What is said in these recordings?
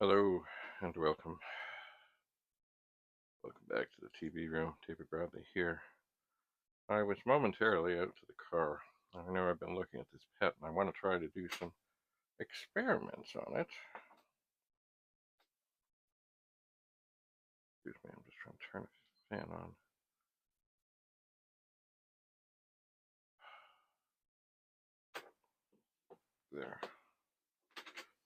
Hello and welcome. Welcome back to the TV room. David Bradley here. I was momentarily out to the car. I know I've been looking at this pet and I want to try to do some experiments on it. Excuse me, I'm just trying to turn the fan on. There.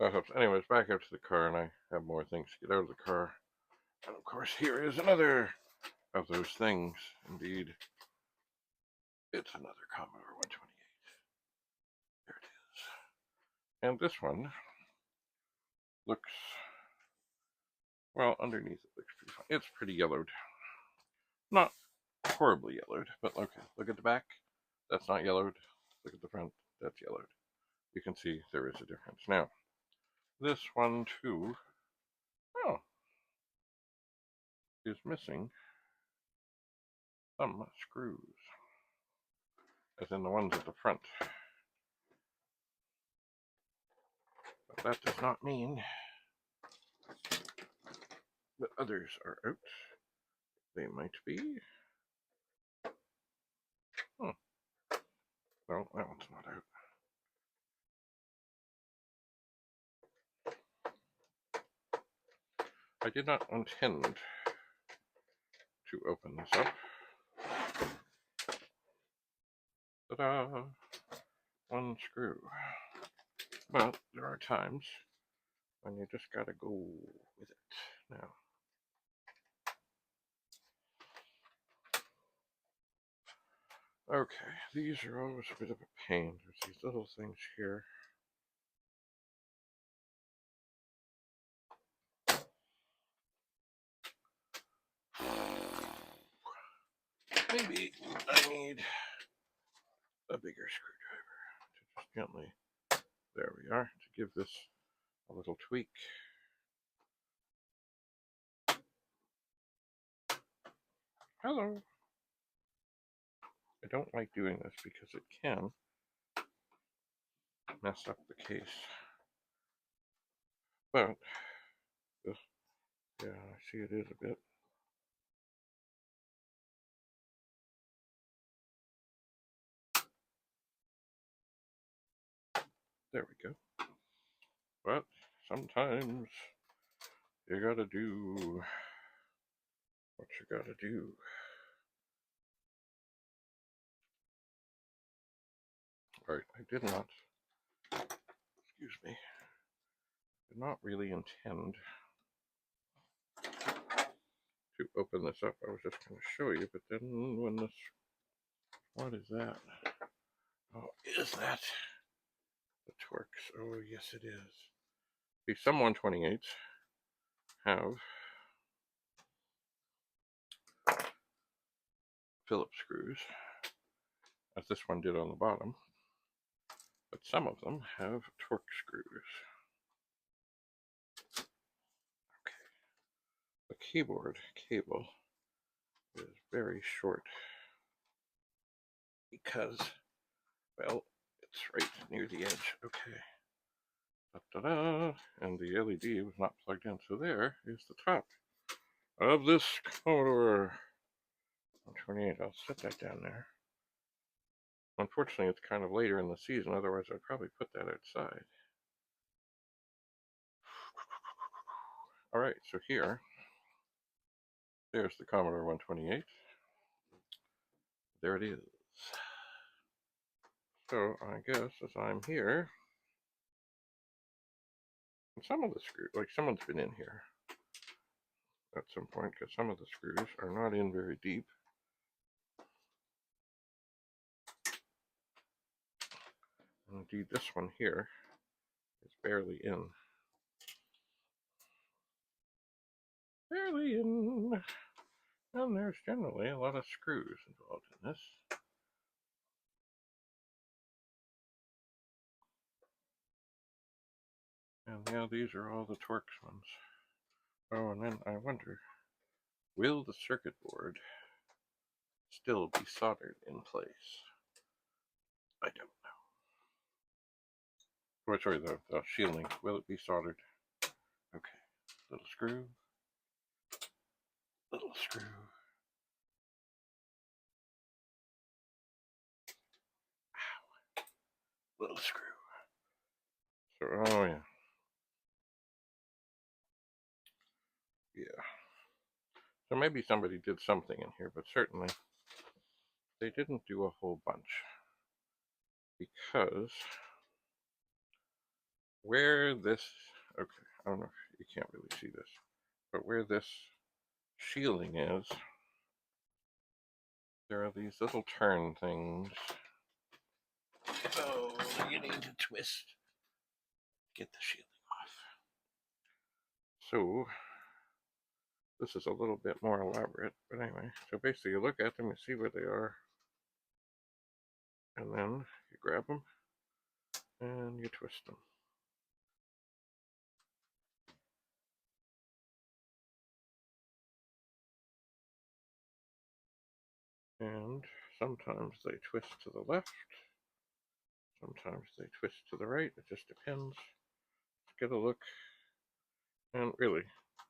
That helps. Anyways, back out to the car and I have more things to get out of the car. And of course, here is another of those things. Indeed, it's another Commodore 128. There it is. And this one looks, well, underneath it looks pretty fine. It's pretty yellowed. Not horribly yellowed, but okay. Look at the back. That's not yellowed. Look at the front. That's yellowed. You can see there is a difference. Now, this one too, oh, is missing some screws, as in the ones at the front. But that does not mean that others are out. They might be. Well, that one's not out. I did not intend to open this up. Ta-da! One screw. But there are times when you just gotta go with it. Now, okay, these are always a bit of a pain. There's these little things here. Maybe I need a bigger screwdriver to just gently, there we are, to give this a little tweak. Hello. I don't like doing this because it can mess up the case. But, yeah, I see it is a bit. There we go. But sometimes you gotta do what you gotta do. Alright, I did not, excuse me, did not really intend to open this up. I was just going to show you, but then when this, what is that? Oh, is that the Torx? Oh, yes it is. See, some 128s have Phillips screws, as this one did on the bottom, but some of them have Torx screws. Okay. The keyboard cable is very short because, well, it's right near the edge. Okay. Da-da-da. And the LED was not plugged in, so there is the top of this Commodore 128. I'll set that down there. Unfortunately, it's kind of later in the season, otherwise I'd probably put that outside. Alright, so there's the Commodore 128. There it is. So I guess as I'm here, and some of the screws, like someone's been in here at some point, because some of the screws are not in very deep. And indeed, this one here is barely in. Barely in. And there's generally a lot of screws involved in this. And yeah, these are all the Torx ones. Oh, and then I wonder, will the circuit board still be soldered in place? I don't know. Oh, sorry, the shielding, will it be soldered? Okay. Little screw. Little screw. Ow. Little screw. So, oh yeah. Yeah. So maybe somebody did something in here, but certainly they didn't do a whole bunch. Because where this, okay, I don't know if you can't really see this, but where this shielding is, there are these little turn things. Oh, you need to twist. Get the shielding off. So, this is a little bit more elaborate, but anyway. So basically you look at them, you see where they are, and then you grab them, and you twist them. And sometimes they twist to the left, sometimes they twist to the right, it just depends. Just get a look, and really,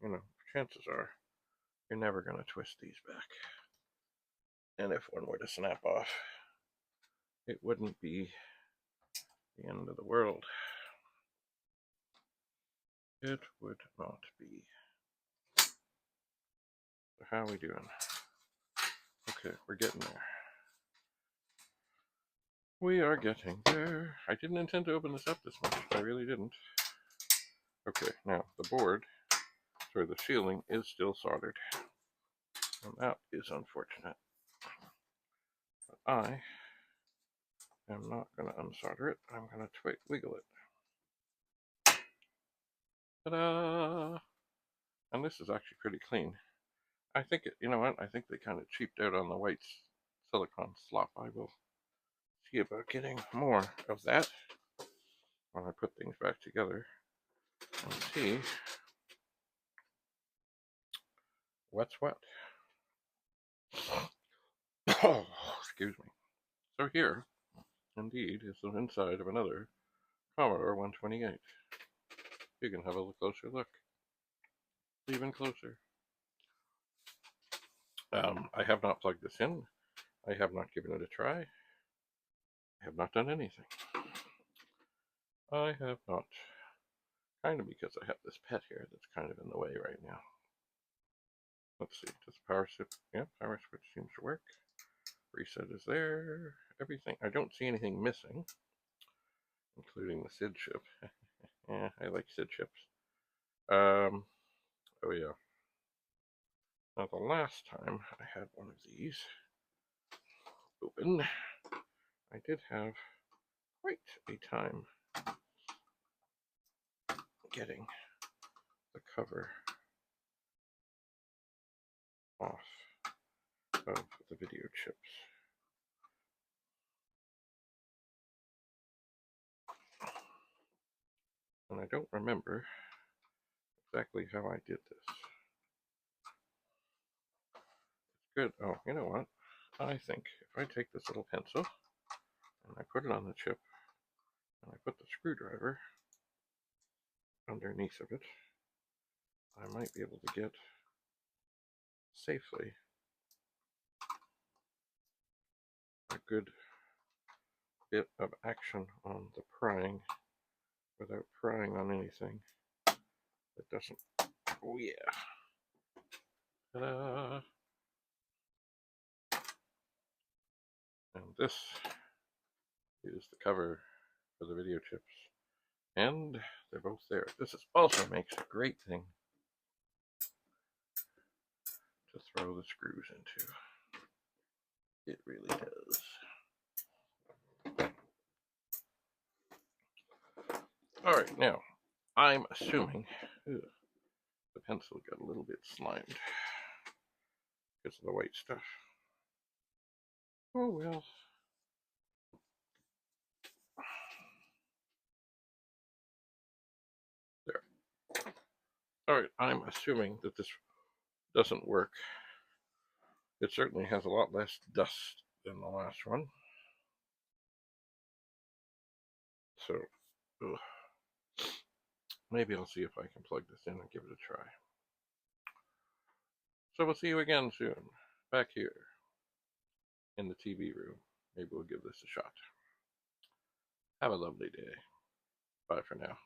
you know, chances are you're never going to twist these back. And if one were to snap off, it wouldn't be the end of the world. It would not be. So how are we doing? Okay, we're getting there. We are getting there. I didn't intend to open this up this much. I really didn't. Okay, now the board, sorry, the shielding is still soldered. And that is unfortunate. But I am not going to unsolder it. I'm going to wiggle it. Ta-da! And this is actually pretty clean. I think, you know what, I think they kind of cheaped out on the white silicone slop. I will see about getting more of that when I put things back together and see what's what. Oh, excuse me. So here, indeed, is the inside of another Commodore 128. You can have a closer look. Even closer. I have not plugged this in. I have not given it a try. I have not done anything. I have not. Kind of because I have this pet here that's kind of in the way right now. Let's see. Does the power switch? Yeah, power switch seems to work. Reset is there. Everything. I don't see anything missing, including the SID chip. Yeah, I like SID chips. Oh yeah. Now the last time I had one of these open, I did have quite a time getting the cover off of the video chips. And I don't remember exactly how I did this. It's good. Oh, you know what? I think if I take this little pencil and I put it on the chip and I put the screwdriver underneath of it, I might be able to get safely a good bit of action on the prying without prying on anything that doesn't. Oh yeah. Ta-da! And this is the cover for the video chips. And they're both there. This also makes a great thing to throw the screws into. It really does. Alright, now, I'm assuming the pencil got a little bit slimed because of the white stuff. Oh well. There. Alright, I'm assuming that this doesn't work. It certainly has a lot less dust than the last one. So, maybe I'll see if I can plug this in and give it a try. So we'll see you again soon, back here in the TV room. Maybe we'll give this a shot. Have a lovely day. Bye for now.